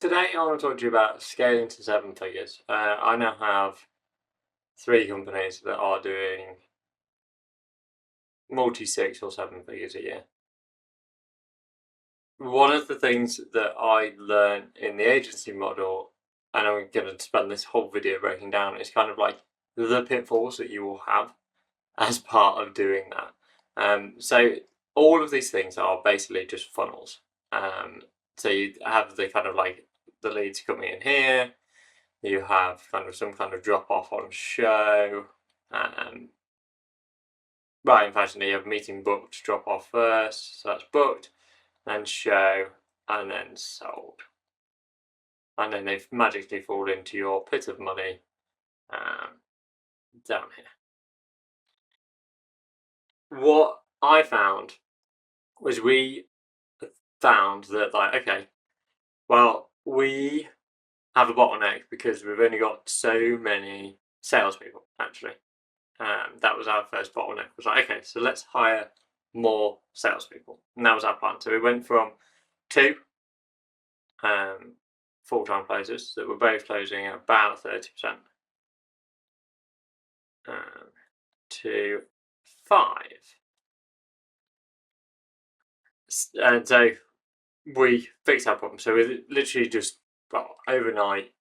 Today I want to talk to you about scaling to 7 figures. I now have 3 companies that are doing multi-6 or 7 figures a year. One of the things that I learned in the agency model, and I'm going to spend this whole video breaking down, is kind of like the pitfalls that you will have as part of doing that. So all of these things are basically just funnels. So you have the kind of like the leads coming in here. You have kind of some kind of drop off on show. Right, in fact, you have meeting booked, drop off first, so that's booked, then show, and then sold. And then they magically fall into your pit of money down here. What I found was we found that, like, okay, well, we have a bottleneck because we've only got so many salespeople, actually. That was our first bottleneck. Was like, okay, so let's hire more salespeople, and that was our plan. So we went from 2 full-time closers that were both closing at about 30%, to 5. And so we fixed our problem. So we literally just overnight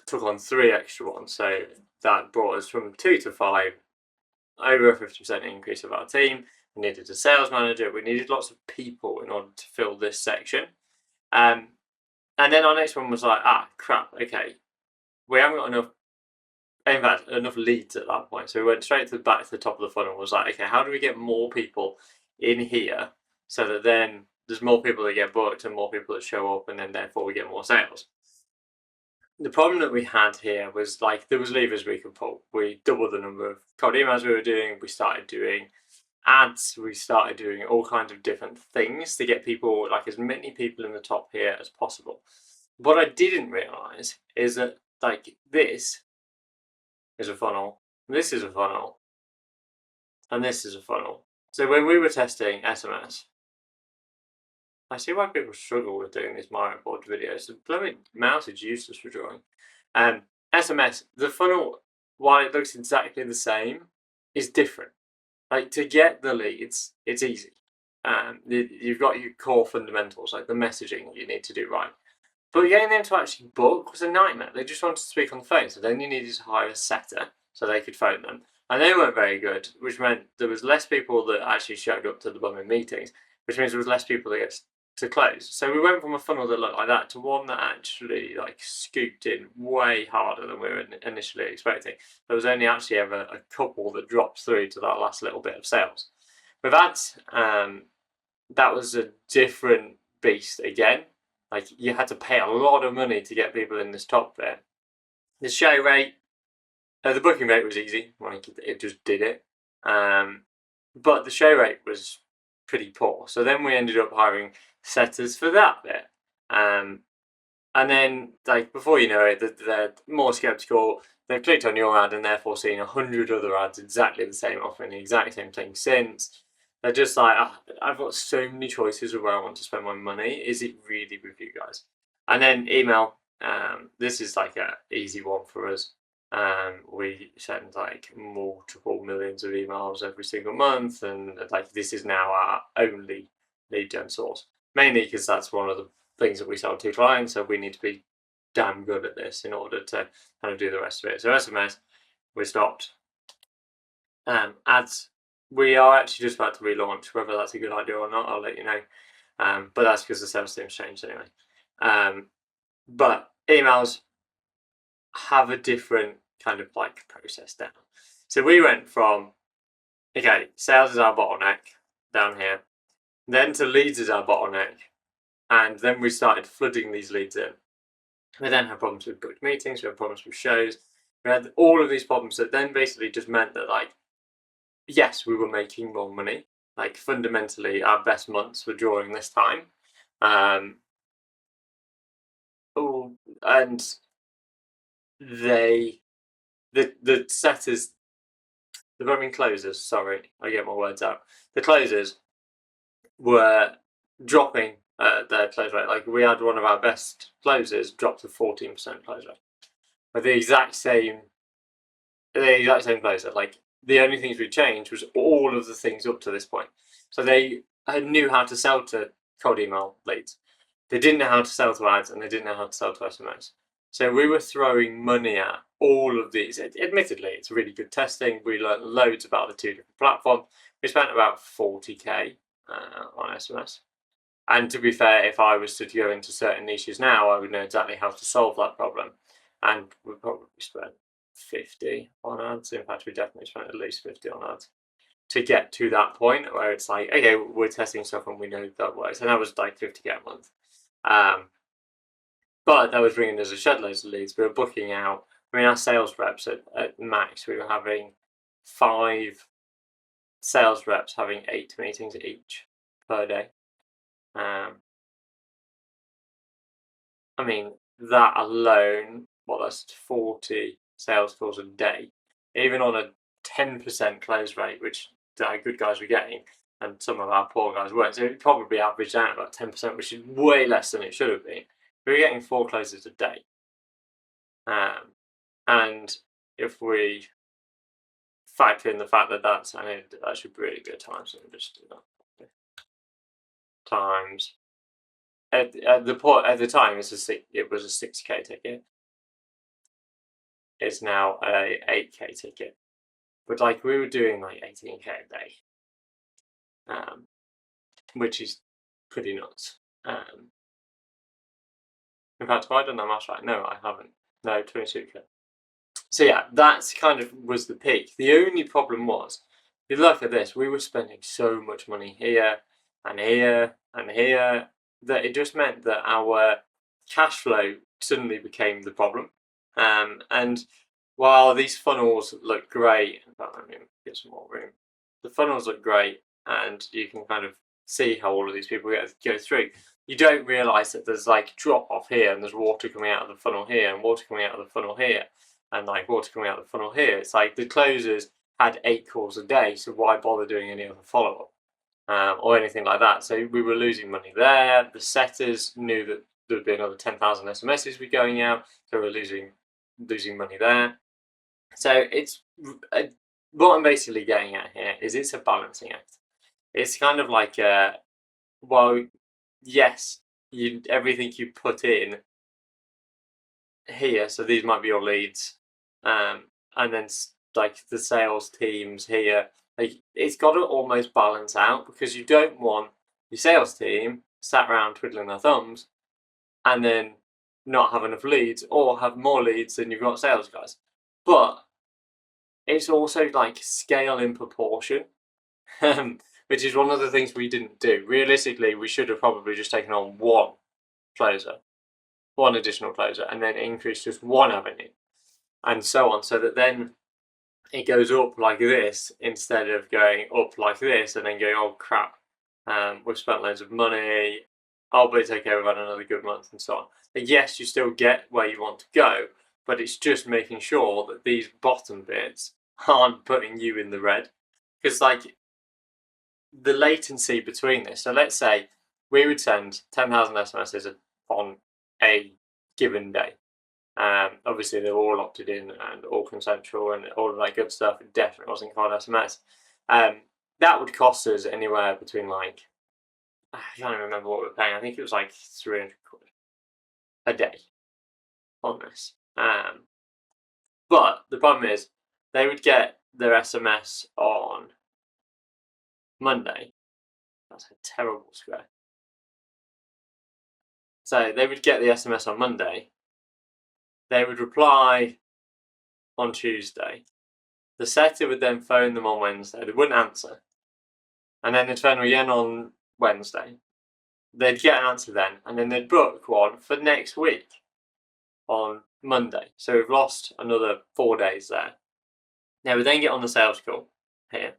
took on 3 extra ones. So that brought us from 2 to 5, over a 50% increase of our team. We needed a sales manager. We needed lots of people in order to fill this section. And then our next one was like, crap, okay, we haven't got enough, in fact, enough leads at that point. So we went straight back to the top of the funnel and was like, okay, how do we get more people in here so that then there's more people that get booked and more people that show up, and then therefore we get more sales? The problem that we had here was, like, there was levers we could pull. We doubled the number of cold emails we were doing. We started doing ads. We started doing all kinds of different things to get people, like, as many people in the top here as possible. What I didn't realize is that, like, this is a funnel, this is a funnel, and this is a funnel. So when we were testing SMS, I see why people struggle with doing these Mario board videos. The blooming mouse is useless for drawing. SMS, the funnel, while it looks exactly the same, is different. Like, to get the leads, it's easy. You've got your core fundamentals, like the messaging you need to do right. But getting them to actually book was a nightmare. They just wanted to speak on the phone, so then you needed to hire a setter so they could phone them. And they weren't very good, which meant there was less people that actually showed up to the bumming meetings, which means there was less people that get to close. So we went from a funnel that looked like that to one that actually, like, scooped in way harder than we were initially expecting. There was only actually ever a couple that dropped through to that last little bit of sales. With ads, that was a different beast again. Like, you had to pay a lot of money to get people in this top bit. The show rate, the booking rate was easy. Like, it just did it. But the show rate was pretty poor. So then we ended up hiring setters for that bit. And then, like, before you know it, they're more skeptical. They've clicked on your ad and therefore seen 100 other ads exactly the same, offering the exact same thing since. They're just like, I've got so many choices of where I want to spend my money. Is it really with you guys? And then email. This is like an easy one for us. We send like multiple millions of emails every single month, and like this is now our only lead gen source. Mainly because that's one of the things that we sell to clients, so we need to be damn good at this in order to kind of do the rest of it. So SMS, we stopped. Ads, we are actually just about to relaunch. Whether that's a good idea or not, I'll let you know. But that's because the sales team's changed anyway. But emails have a different kind of like process down. So we went from, okay, sales is our bottleneck down here, then to leads is our bottleneck, and then we started flooding these leads in. We then had problems with booked meetings, we had problems with shows, we had all of these problems that then basically just meant that, like, yes, we were making more money. Like, fundamentally, our best months were during this time. And the setters, the closers, sorry, I get my words out. The closers were dropping their close rate. Like we had one of our best closes drop to 14% close rate with the exact same closer. Like the only things we changed was all of the things up to this point. So they knew how to sell to cold email leads. They didn't know how to sell to ads, and they didn't know how to sell to SMS. So we were throwing money at all of these. Admittedly, it's really good testing. We learned loads about the two different platforms. We spent about 40k on SMS. And to be fair, if I was to go into certain niches now, I would know exactly how to solve that problem. And we probably spent 50 on ads. In fact, we definitely spent at least 50 on ads to get to that point where it's like, okay, we're testing stuff and we know that works. And that was like 50k a month. But that was bringing us a shed loads of leads. We were booking out, I mean, our sales reps at max, we were having 5 sales reps having 8 meetings each per day. I mean, that alone, that's 40 sales calls a day. Even on a 10% close rate, which the good guys were getting, and some of our poor guys weren't. So it probably averaged out about 10%, which is way less than it should have been. We were getting 4 closes a day. And if we factor in the fact that that's actually really good times, let me just do that. Times at the time it was a 6k ticket. It's now a 8k ticket, but like we were doing like 18k a day, which is pretty nuts. In fact, have I done that math right? No, I haven't. No, 22k. So yeah, that's kind of was the peak. The only problem was, if you look at this, we were spending so much money here and here and here that it just meant that our cash flow suddenly became the problem. And while these funnels look great, let me get some more room. The funnels look great, and you can kind of see how all of these people go through. You don't realise that there's like drop off here, and there's water coming out of the funnel here, and water coming out of the funnel here, and like water coming out of the funnel here. It's like the closers had 8 calls a day, so why bother doing any other follow up or anything like that? So we were losing money there. The setters knew that there would be another 10,000 SMSs be going out, so we're losing money there. So it's what I'm basically getting at here is it's a balancing act. It's kind of like well, yes, everything you put in here, so these might be your leads, and then like the sales teams here, like it's got to almost balance out, because you don't want your sales team sat around twiddling their thumbs and then not have enough leads, or have more leads than you've got sales guys. But it's also like scale in proportion, which is one of the things we didn't do. Realistically, we should have probably just taken on one additional closer, and then increase just one avenue, and so on, so that then it goes up like this instead of going up like this and then going, oh crap, we've spent loads of money, but it's okay, we've had another good month, and so on. And yes, you still get where you want to go, but it's just making sure that these bottom bits aren't putting you in the red, because like the latency between this. So let's say we would send 10,000 SMSs on a given day. Obviously, they were all opted in and all consensual and all of that good stuff. It definitely wasn't called SMS. That would cost us anywhere between like, I can't even remember what we were paying. I think it was like 300 quid a day on this. But the problem is, they would get their SMS on Monday. That's a terrible square. So they would get the SMS on Monday. They would reply on Tuesday. The setter would then phone them on Wednesday. They wouldn't answer. And then they'd phone again on Wednesday. They'd get an answer then, and then they'd book one for next week on Monday. So we've lost another 4 days there. They would then get on the sales call here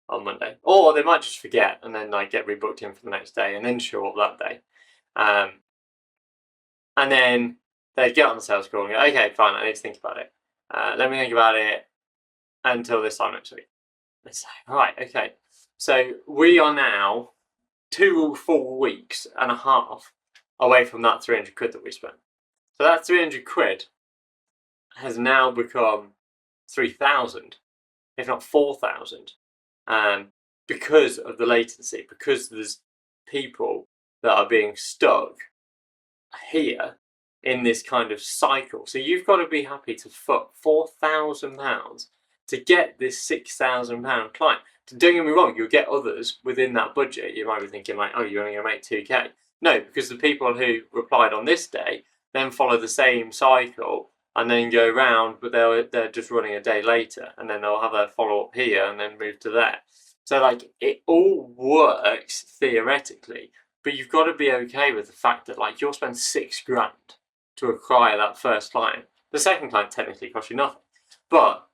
on Monday. Or they might just forget and then like get rebooked in for the next day and then show up that day. And then they'd get on the sales call and go, okay, fine, I need to think about it. Let me think about it until this time next week. It's like, right, okay. So we are now 2 full weeks and a half away from that 300 quid that we spent. So that 300 quid has now become 3,000, if not 4,000, because of the latency, because there's people that are being stuck here in this kind of cycle. So you've got to be happy to foot £4,000 to get this £6,000 client. Don't get me wrong, you'll get others within that budget. You might be thinking like, oh, you're only going to make 2k. No, because the people who replied on this day then follow the same cycle and then go round, but they're just running a day later, and then they'll have a follow up here and then move to there. So like it all works theoretically, but you've got to be okay with the fact that like you'll spend £6,000 to acquire that first client. The second client technically costs you nothing, but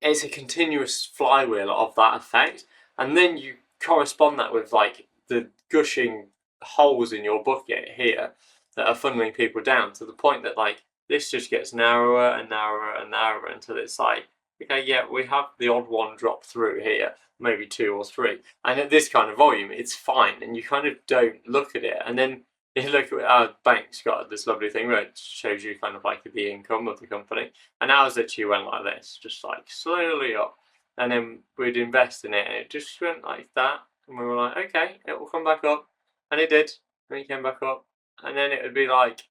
it's a continuous flywheel of that effect, and then you correspond that with like the gushing holes in your bucket here that are funneling people down to the point that like this just gets narrower and narrower and narrower until it's like, okay, yeah, we have the odd one drop through here, maybe 2 or 3, and at this kind of volume it's fine, and you kind of don't look at it. And then you look at our bank's got this lovely thing where it shows you kind of like the income of the company, and ours literally went like this, just like slowly up, and then we'd invest in it and it just went like that, and we were like, okay, it will come back up, and it did, and it came back up, and then it would be like,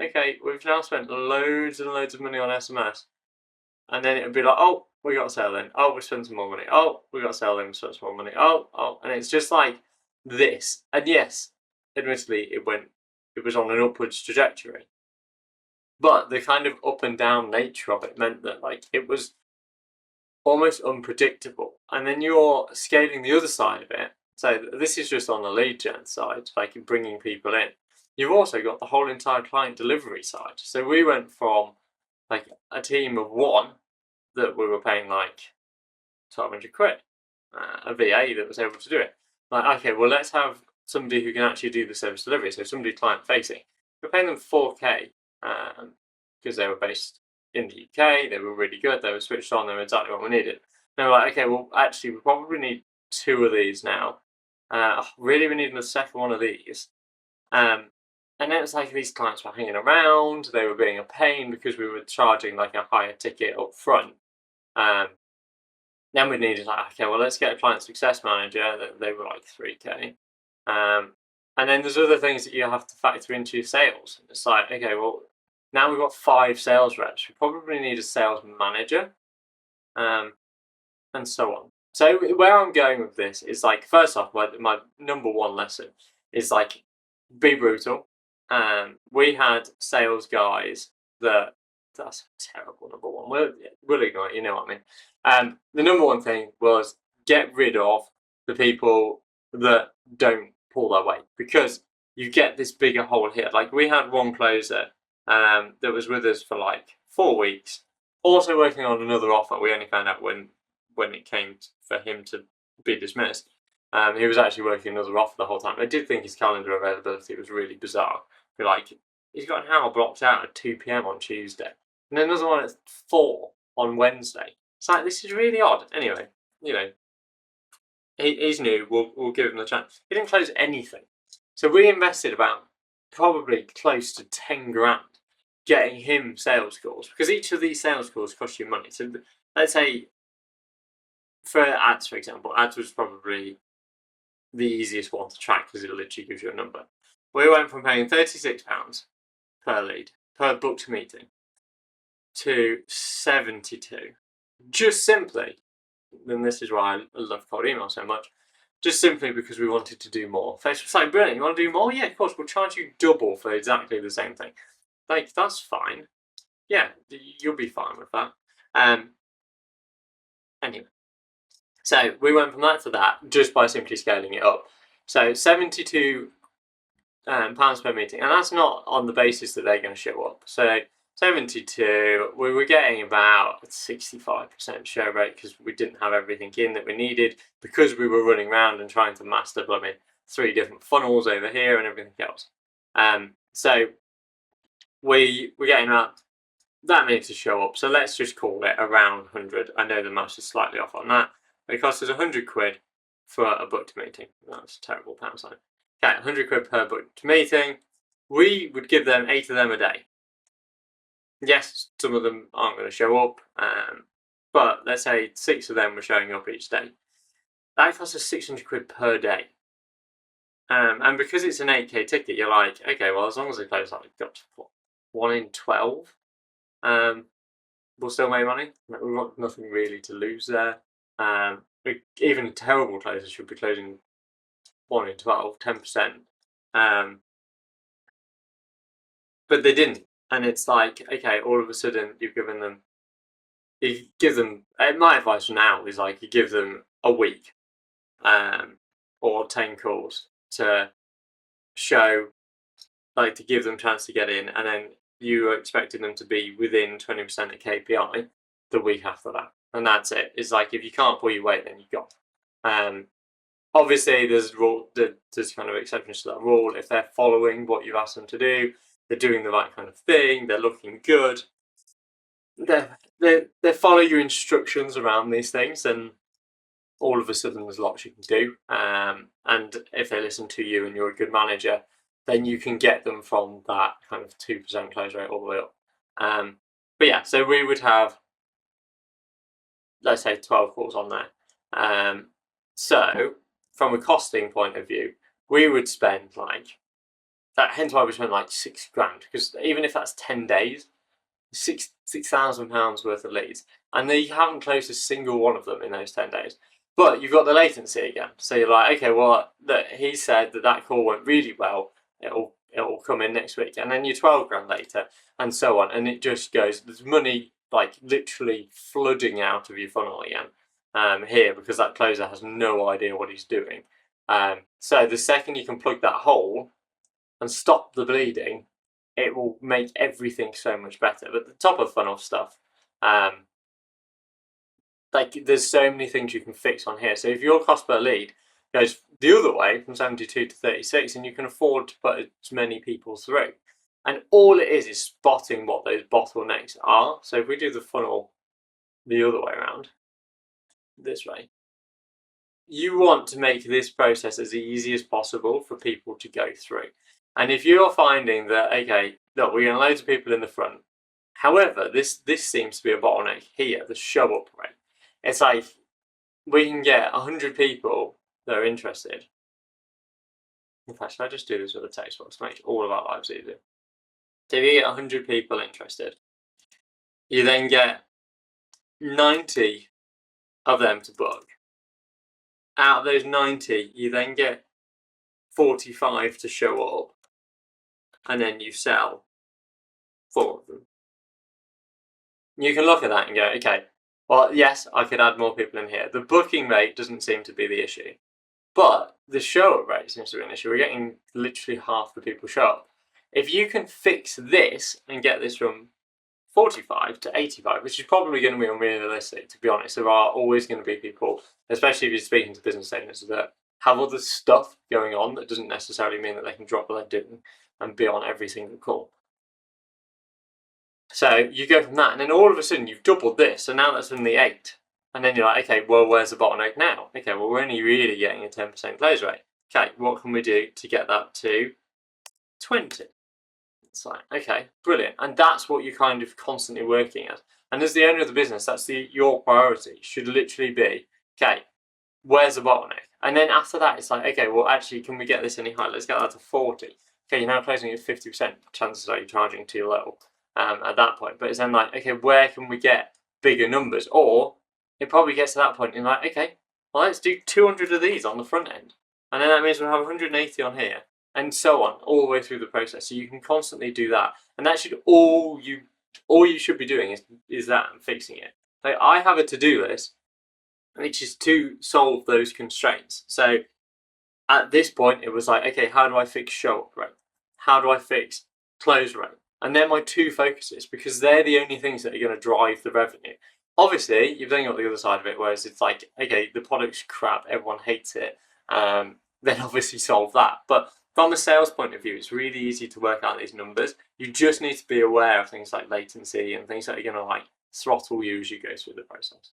okay, we've now spent loads and loads of money on SMS, and then it would be like, oh, we got to sell then, oh, we spent some more money, oh, we got to sell then, we spent some more money, oh, and it's just like this. And yes, admittedly, it was on an upwards trajectory, but the kind of up and down nature of it meant that like it was almost unpredictable. And then you're scaling the other side of it. So this is just on the lead gen side, like bringing people in. You've also got the whole entire client delivery side. So we went from like a team of 1 that we were paying like 1,200 quid, a VA that was able to do it. Like, okay, well, let's have somebody who can actually do the service delivery, so somebody client facing. We're paying them 4k because they were based in the UK, they were really good, they were switched on, they were exactly what we needed. And we're like, okay, well, actually, we probably need 2 of these now. Really, we need the second one of these. And then it's like these clients were hanging around, they were being a pain because we were charging like a higher ticket up front. Then we needed like, okay, well, let's get a client success manager. They were like 3k. And then there's other things that you have to factor into your sales. It's like, okay, well, now we've got 5 sales reps. We probably need a sales manager, and so on. So where I'm going with this is like, first off, my number 1 lesson is like, be brutal. We had sales guys that's a terrible number 1. We'll ignore it, you know what I mean. The number 1 thing was get rid of the people that don't pull their weight, because you get this bigger hole here. Like we had one closer that was with us for like 4 weeks, also working on another offer. We only found out when it came for him to be dismissed. He was actually working another offer the whole time. I did think his calendar availability was really bizarre. Like, he's got an hour blocked out at 2 p.m. on Tuesday, and then another one at 4 on Wednesday. It's like, this is really odd. Anyway, you know, he's new. We'll give him the chance. He didn't close anything, so we invested about probably close to 10 grand getting him sales calls, because each of these sales calls cost you money. So let's say for ads, for example, ads was probably the easiest one to track because it literally gives you a number. We went from paying £36 per lead, per booked meeting, to 72. Just simply, and this is why I love cold email so much, just simply because we wanted to do more. Facebook's like, brilliant, you want to do more? Yeah, of course, we'll charge you double for exactly the same thing. Like, that's fine. Yeah, you'll be fine with that. Anyway, so we went from that to that just by simply scaling it up. So 72 pounds per meeting, and that's not on the basis that they're going to show up. So 72, we were getting about 65% show rate because we didn't have everything in that we needed, because we were running around and trying to master 3 different funnels over here and everything else. So we were getting that many to show up. So let's just call it around 100. I know the maths is slightly off on that. It cost us 100 quid for a booked meeting. That's a terrible pound sign. Okay, 100 quid per booked meeting. We would give them 8 of them a day. Yes, some of them aren't going to show up, but let's say 6 of them were showing up each day. That costs us 600 quid per day. And because it's an 8k ticket, you're like, okay, well, as long as they close like 1 in 12, we'll still make money. We've got nothing really to lose there. Even terrible closers should be closing 1 in 12, 10%. But they didn't. And it's like, okay, all of a sudden you give them, my advice now is like, you give them a week, or 10 calls to show, like, to give them a chance to get in, and then you are expecting them to be within 20% of KPI the week after that. And that's it. It's like, if you can't pull your weight, then you got. Obviously, there's kind of exceptions to that rule. If they're following what you've asked them to do, they're doing the right kind of thing, they're looking good, they follow your instructions around these things, and all of a sudden there's lots you can do. And if they listen to you and you're a good manager, then you can get them from that kind of 2% close rate all the way up. But yeah, so we would have, let's say, 12 calls on there. So from a costing point of view, we would spend like that. Hence why we spend like £6,000, because even if that's 10 days, £6,000 worth of leads, and they haven't closed a single one of them in those 10 days. But you've got the latency again. So you're like, okay, well, he said that call went really well. It'll come in next week, and then you're £12,000 later, and so on, and it just goes. There's money like literally flooding out of your funnel again here, because that closer has no idea what he's doing. So the second you can plug that hole and stop the bleeding, it will make everything so much better. But the top of funnel stuff, like, there's so many things you can fix on here. So if your cost per lead goes the other way from 72 to 36, and you can afford to put as many people through. And all it is spotting what those bottlenecks are. So if we do the funnel the other way around, this way, you want to make this process as easy as possible for people to go through. And if you're finding that, okay, look, we're getting loads of people in the front, however, this seems to be a bottleneck here, the show up rate. It's like, we can get 100 people that are interested. In fact, should I just do this with a text box to make all of our lives easier? So if you get 100 people interested, you then get 90 of them to book. Out of those 90, you then get 45 to show up, and then you sell 4 of them. You can look at that and go, okay, well, yes, I could add more people in here. The booking rate doesn't seem to be the issue, but the show-up rate seems to be an issue. We're getting literally half the people show up. If you can fix this and get this from 45 to 85, which is probably going to be unrealistic, to be honest. There are always going to be people, especially if you're speaking to business owners, that have other stuff going on that doesn't necessarily mean that they can drop what they're doing and be on every single call. So you go from that, and then all of a sudden you've doubled this, so now that's in the 8. And then you're like, okay, well, where's the bottleneck now? Okay, well, we're only really getting a 10% close rate. Okay, what can we do to get that to 20? It's like, okay, brilliant. And that's what you're kind of constantly working at. And as the owner of the business, that's your priority. Should literally be, okay, where's the bottleneck? And then after that, it's like, okay, well, actually, can we get this any higher? Let's get that to 40. Okay, you're now closing at 50%. Chances are you're charging too low at that point. But it's then like, okay, where can we get bigger numbers? Or it probably gets to that point and like, okay, well, let's do 200 of these on the front end. And then that means we'll have 180 on here, and so on, all the way through the process. So you can constantly do that. And that should all you should be doing is that, and fixing it. Like, I have a to-do list, which is to solve those constraints. So at this point, it was like, okay, how do I fix show-up rate? How do I fix close rate? And they're my 2 focuses, because they're the only things that are going to drive the revenue. Obviously, you've then got the other side of it, whereas it's like, okay, the product's crap, everyone hates it, then obviously solve that. But from a sales point of view, it's really easy to work out these numbers. You just need to be aware of things like latency and things that are going to like throttle you as you go through the process.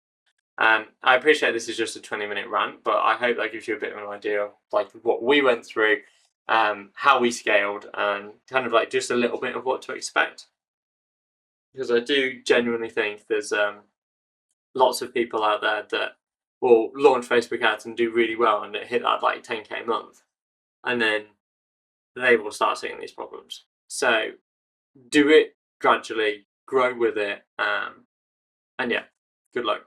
I appreciate this is just a 20-minute rant, but I hope that gives you a bit of an idea of like what we went through, how we scaled, and kind of like just a little bit of what to expect. Because I do genuinely think there's lots of people out there that will launch Facebook ads and do really well and hit that like 10K a month, and then they will start seeing these problems. So do it gradually, grow with it, and yeah, good luck.